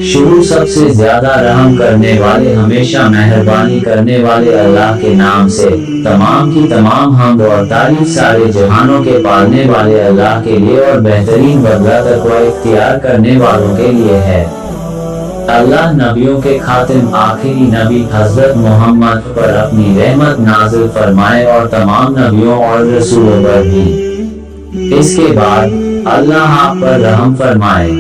شروع سب سے زیادہ رحم کرنے والے ہمیشہ مہربانی کرنے والے اللہ کے نام سے۔ تمام کی تمام حمد اور تعریف سارے جہانوں کے پالنے والے اللہ کے لیے اور بہترین بدلہ تقوی اختیار کرنے والوں کے لیے ہے۔ اللہ نبیوں کے خاتم آخری نبی حضرت محمد پر اپنی رحمت نازل فرمائے اور تمام نبیوں اور رسولوں پر بھی۔ اس کے بعد اللہ آپ پر رحم فرمائے۔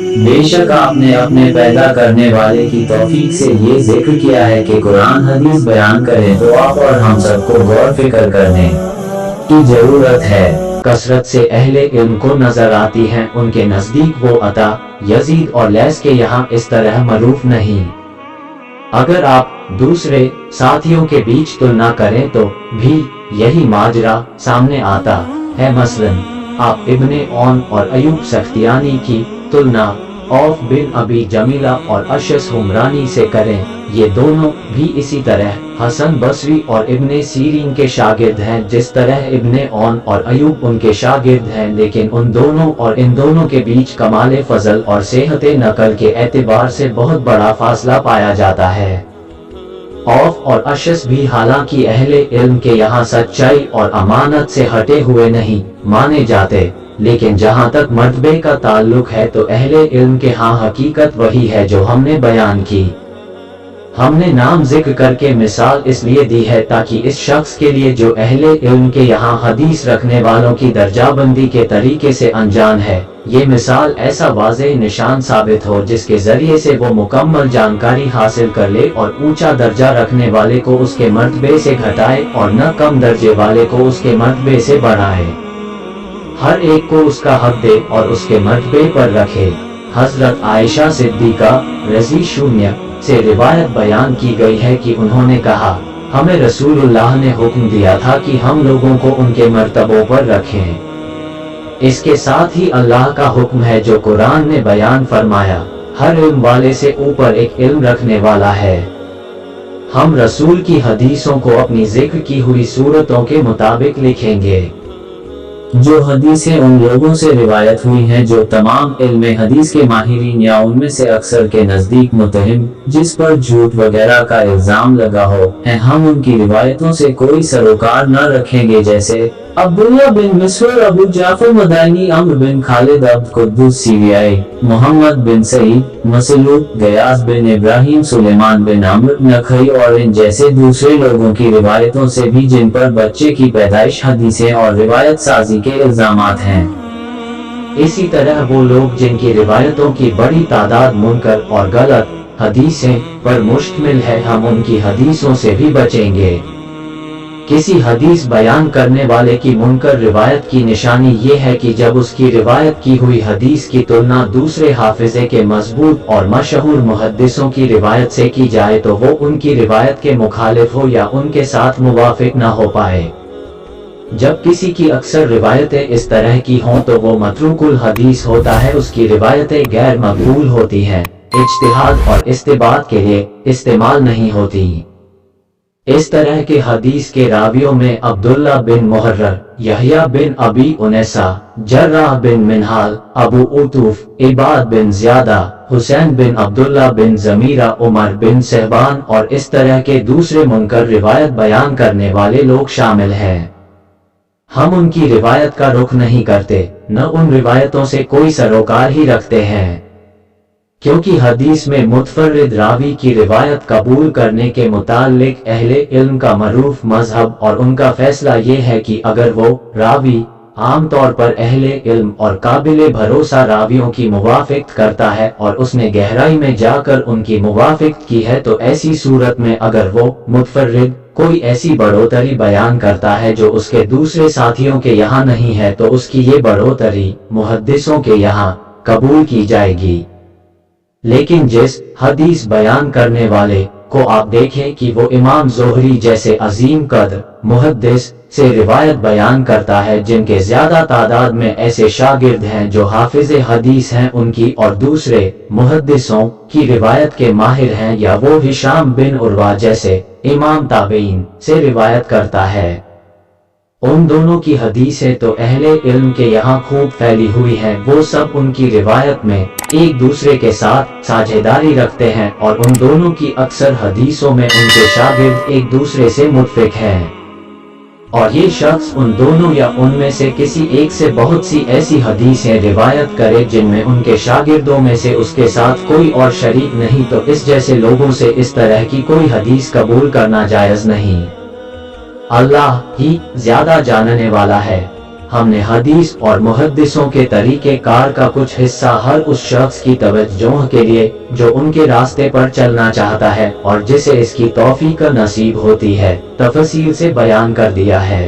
بے شک آپ نے اپنے پیدا کرنے والے کی توفیق سے یہ ذکر کیا ہے کہ قرآن حدیث بیان کریں تو آپ اور ہم سب کو غور فکر کرنے کی ضرورت ہے۔ کثرت سے اہل علم کو نظر آتی ہیں ان کے نزدیک وہ عطا، یزید اور لیث کے یہاں اس طرح معروف نہیں۔ اگر آپ دوسرے ساتھیوں کے بیچ تلنا کریں تو بھی یہی ماجرا سامنے آتا ہے۔ مثلا آپ ابن عون اور ایوب سختیانی کی تلنا عوف بن ابی جمیلہ اور اشعث حمرانی سے کریں، یہ دونوں بھی اسی طرح حسن بصری اور ابن سیرین کے شاگرد ہیں جس طرح ابن عون اور ایوب ان کے شاگرد ہیں، لیکن ان دونوں کے بیچ کمال فضل اور صحت نقل کے اعتبار سے بہت بڑا فاصلہ پایا جاتا ہے۔ عوف اور اشعث بھی حالانکہ اہل علم کے یہاں سچائی اور امانت سے ہٹے ہوئے نہیں مانے جاتے، لیکن جہاں تک مرتبے کا تعلق ہے تو اہل علم کے ہاں حقیقت وہی ہے جو ہم نے بیان کی۔ ہم نے نام ذکر کر کے مثال اس لیے دی ہے تاکہ اس شخص کے لیے جو اہل علم کے یہاں حدیث رکھنے والوں کی درجہ بندی کے طریقے سے انجان ہے، یہ مثال ایسا واضح نشان ثابت ہو جس کے ذریعے سے وہ مکمل جانکاری حاصل کر لے اور اونچا درجہ رکھنے والے کو اس کے مرتبے سے گھٹائے اور نہ کم درجے والے کو اس کے مرتبے سے بڑھائے، ہر ایک کو اس کا حق دے اور اس کے مرتبے پر رکھے۔ حضرت عائشہ صدیقہ رضی اللہ عنہا سے روایت بیان کی گئی ہے کہ انہوں نے کہا، ہمیں رسول اللہ نے حکم دیا تھا کہ ہم لوگوں کو ان کے مرتبوں پر رکھیں۔ اس کے ساتھ ہی اللہ کا حکم ہے جو قرآن نے بیان فرمایا، ہر علم والے سے اوپر ایک علم رکھنے والا ہے۔ ہم رسول کی حدیثوں کو اپنی ذکر کی ہوئی صورتوں کے مطابق لکھیں گے۔ جو حدیثیں ان لوگوں سے روایت ہوئی ہیں جو تمام علم حدیث کے ماہرین یا ان میں سے اکثر کے نزدیک متہم جس پر جھوٹ وغیرہ کا الزام لگا ہو ہیں، ہم ان کی روایتوں سے کوئی سروکار نہ رکھیں گے، جیسے عبداللہ بن مسعود، ابو جعفر مدائنی، عمرو بن خالد، عبد قدوس سیریائی، محمد بن سعید مسلوق، غیاث بن ابراہیم، سلیمان بن عمرو نخعی اور ان جیسے دوسرے لوگوں کی روایتوں سے بھی جن پر بچے کی پیدائش حدیثیں اور روایت سازی کے الزامات ہیں۔ اسی طرح وہ لوگ جن کی روایتوں کی بڑی تعداد منکر اور غلط حدیثیں پر مشتمل ہے، ہم ان کی حدیثوں سے بھی بچیں گے۔ کسی حدیث بیان کرنے والے کی منکر روایت کی نشانی یہ ہے کہ جب اس کی روایت کی ہوئی حدیث کی تلنا دوسرے حافظے کے مضبوط اور مشہور محدثوں کی روایت سے کی جائے تو وہ ان کی روایت کے مخالف ہو یا ان کے ساتھ موافق نہ ہو پائے۔ جب کسی کی اکثر روایتیں اس طرح کی ہوں تو وہ متروک الحدیث ہوتا ہے، اس کی روایتیں غیر مقبول ہوتی ہیں، اجتہاد اور استنباط کے لیے استعمال نہیں ہوتی۔ اس طرح کے حدیث کے راویوں میں عبداللہ بن محرر، یحییٰ بن ابی انیسہ، جراح بن منہال، ابو عطوف، عباد بن زیادہ، حسین بن عبداللہ بن زمیرہ، عمر بن صہبان اور اس طرح کے دوسرے منکر روایت بیان کرنے والے لوگ شامل ہیں۔ ہم ان کی روایت کا رخ نہیں کرتے، نہ ان روایتوں سے کوئی سروکار ہی رکھتے ہیں، کیونکہ حدیث میں متفرد راوی کی روایت قبول کرنے کے متعلق اہل علم کا معروف مذہب اور ان کا فیصلہ یہ ہے کہ اگر وہ راوی عام طور پر اہل علم اور قابل بھروسہ راویوں کی موافقت کرتا ہے اور اس نے گہرائی میں جا کر ان کی موافقت کی ہے تو ایسی صورت میں اگر وہ متفرد کوئی ایسی بڑھوتری بیان کرتا ہے جو اس کے دوسرے ساتھیوں کے یہاں نہیں ہے تو اس کی یہ بڑھوتری محدثوں کے یہاں قبول کی جائے گی۔ لیکن جس حدیث بیان کرنے والے کو آپ دیکھیں کہ وہ امام زہری جیسے عظیم قدر محدث سے روایت بیان کرتا ہے جن کے زیادہ تعداد میں ایسے شاگرد ہیں جو حافظ حدیث ہیں ان کی اور دوسرے محدثوں کی روایت کے ماہر ہیں، یا وہ ہشام بن عروہ جیسے امام تابعین سے روایت کرتا ہے उन दोनों की हदीसें तो अहले इल्म के यहाँ खूब फैली हुई हैं। वो सब उनकी रिवायत में एक दूसरे के साथ साझेदारी रखते हैं और उन दोनों की अक्सर हदीसों में उनके शागिर्द एक दूसरे से मुत्फिक हैं। और ये शख्स उन दोनों या उनमें से किसी एक से बहुत सी ऐसी हदीसें रिवायत करे जिनमें उनके शागिर्दों में से उसके साथ कोई और शरीक नहीं, तो इस जैसे लोगों से इस तरह की कोई हदीस कबूल करना जायज नहीं। अल्लाह ही ज्यादा जानने वाला है। हमने हदीस और मुहद्दिसों के तरीके कार का कुछ हिस्सा हर उस शख्स की तवज्जोह के लिए जो उनके रास्ते पर चलना चाहता है और जिसे इसकी तौफीक नसीब होती है, तफसील से बयान कर दिया है।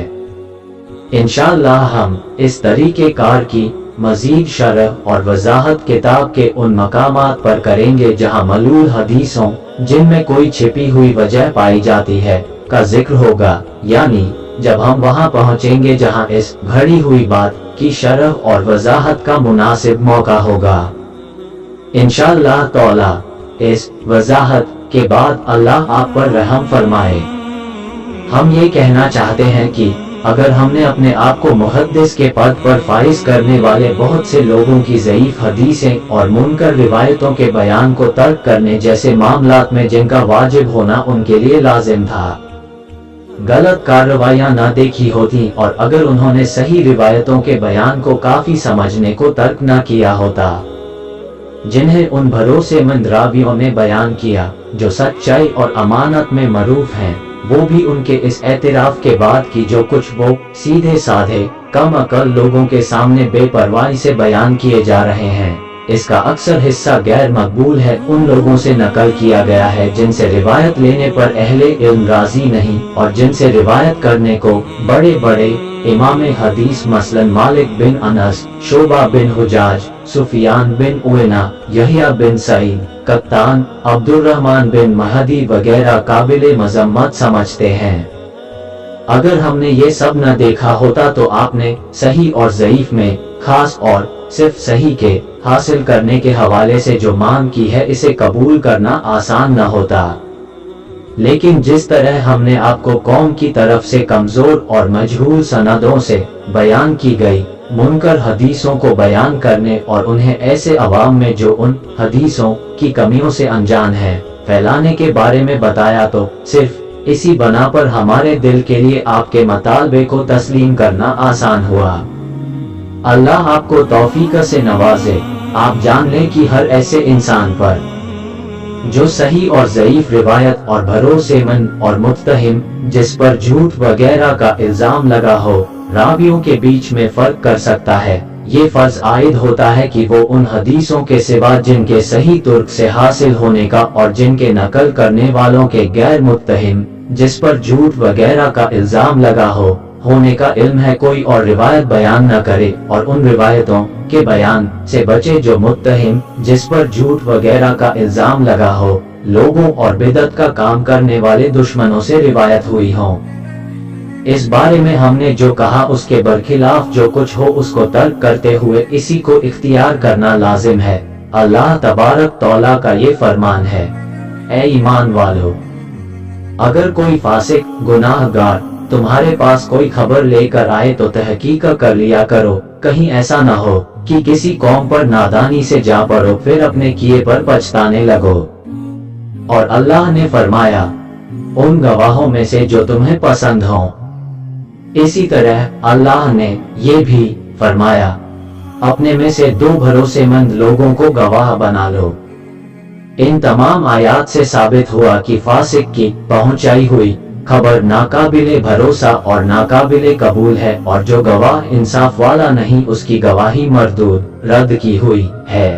इंशाअल्लाह हम इस तरीके कार की मजीद शरह और वजाहत किताब के उन मकामात पर करेंगे जहाँ मलूल हदीसों जिनमें कोई छिपी हुई वजह पाई जाती है का जिक्र होगा, यानी जब हम वहां पहुंचेंगे जहां इस घड़ी हुई बात की शरह और वजाहत का मुनासिब मौका होगा। इंशाअल्लाह तौला इस वजाहत के बाद अल्लाह आप पर रहम फरमाए। हम ये कहना चाहते हैं कि अगर हमने अपने आप को मुहद्दिस के पद पर फाइज करने वाले बहुत से लोगों की ज़ईफ हदीसें और मुनकर रिवायतों के बयान को तर्क करने जैसे मामलात में जिनका वाजिब होना उनके लिए लाजिम था, गलत कार्रवाइयां न देखी होती और अगर उन्होंने सही रिवायतों के बयान को काफी समझने को तर्क न किया होता जिन्हें उन भरोसेमंद रावियों ने बयान किया जो सच्चाई और अमानत में मरूफ हैं, वो भी उनके इस एतराफ के बाद कि जो कुछ वो सीधे साधे कम अकल लोगों के सामने बेपरवाही से बयान किए जा रहे हैं, इसका अक्सर हिस्सा गैर मकबूल है, उन लोगों से नकल किया गया है जिनसे रिवायत लेने पर अहले इल्म राजी नहीं और जिनसे रिवायत करने को बड़े बड़े इमाम हदीस मसलन मालिक बिन अनस, शोबा बिन हुजाज, सुफियान बिन उयना, यहिया बिन सईद, कत्तान, अब्दुर्रहमान बिन महदी वगैरह काबिले मजम्मत समझते हैं। अगर हमने ये सब न देखा होता तो आपने सही और ज़ईफ में खास और सिर्फ सही के हासिल करने के हवाले से जो मांग की है इसे कबूल करना आसान न होता। लेकिन जिस तरह हमने आपको कौम की तरफ से कमजोर और मजहूल सनदों से बयान की गई मुनकर हदीसों को बयान करने और उन्हें ऐसे अवाम में जो उन हदीसों की कमियों से अनजान है फैलाने के बारे में बताया, तो सिर्फ इसी बना पर हमारे दिल के लिए आपके मतालबे को तस्लीम करना आसान हुआ। अल्लाह आपको तौफीक से नवाजे। आप जान लें कि हर ऐसे इंसान पर जो सही और ज़ईफ रिवायत और भरोसेमंद और मुत्तहिम जिस पर झूठ वगैरह का इल्जाम लगा हो रावियों के बीच में फर्क कर सकता है, ये फर्ज आयद होता है कि वो उन हदीसों के सिवा जिनके सही तुर्क से हासिल होने का और जिनके नकल करने वालों के गैर मुत्तहिम जिस पर झूठ वगैरह का इल्जाम लगा हो होने का इल्म है, कोई और रिवायत बयान न करे और उन रिवायतों के बयान से बचे जो मुत्तहिम जिस पर झूठ वगैरह का इल्जाम लगा हो लोगों और बिदअत का काम करने वाले दुश्मनों से रिवायत हुई हो। इस बारे में हमने जो कहा उसके बरखिलाफ जो कुछ हो उसको तर्क करते हुए इसी को इख्तियार करना लाजिम है। अल्लाह तबारक तौला का ये फरमान है, ए ईमान वालों, अगर कोई फासिक गुनाहगार तुम्हारे पास कोई खबर लेकर आए तो तहकीक कर लिया करो, कहीं ऐसा न हो कि किसी कौम पर नादानी से जा पड़ो फिर अपने किए पर पछताने लगो। और अल्लाह ने फरमाया, उन गवाहों में से जो तुम्हें पसंद हों। इसी तरह अल्लाह ने ये भी फरमाया, अपने में से 2 भरोसेमंद लोगों को गवाह बना लो। इन तमाम आयात से साबित हुआ कि फासिक की पहुंचाई हुई खबर नाकाबिले भरोसा और नाकाबिले कबूल है और जो गवाह इंसाफ वाला नहीं उसकी गवाही मरदूद रद्द की हुई है।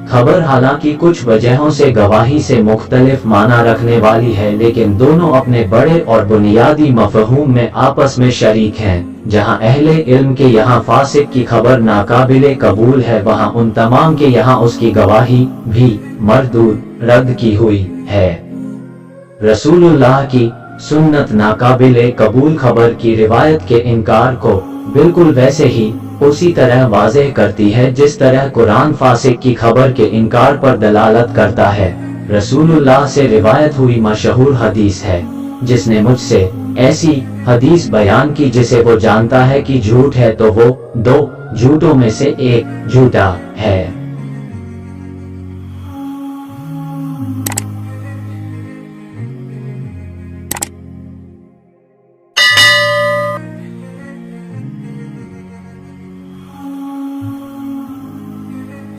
खबर हालांकि कुछ वजहों से गवाही से मुख्तलिफ माना रखने वाली है, लेकिन दोनों अपने बड़े और बुनियादी मफहूम में आपस में शरीक हैं। जहां अहले इल्म के यहाँ फासिक की खबर नाकाबिले कबूल है, वहां उन तमाम के यहाँ उसकी गवाही भी मरदूद रद्द की हुई है। रसूलुल्लाह की सुन्नत नाकाबिले कबूल खबर की रिवायत के इनकार को बिल्कुल वैसे ही उसी तरह वाज़ेह करती है जिस तरह कुरान फासिक की खबर के इनकार पर दलालत करता है। रसूलुल्लाह से रिवायत हुई मशहूर हदीस है, जिसने मुझसे ایسی حدیث بیان کی جسے وہ جانتا ہے کہ جھوٹ ہے تو وہ 2 جھوٹوں میں سے ایک جھوٹا ہے۔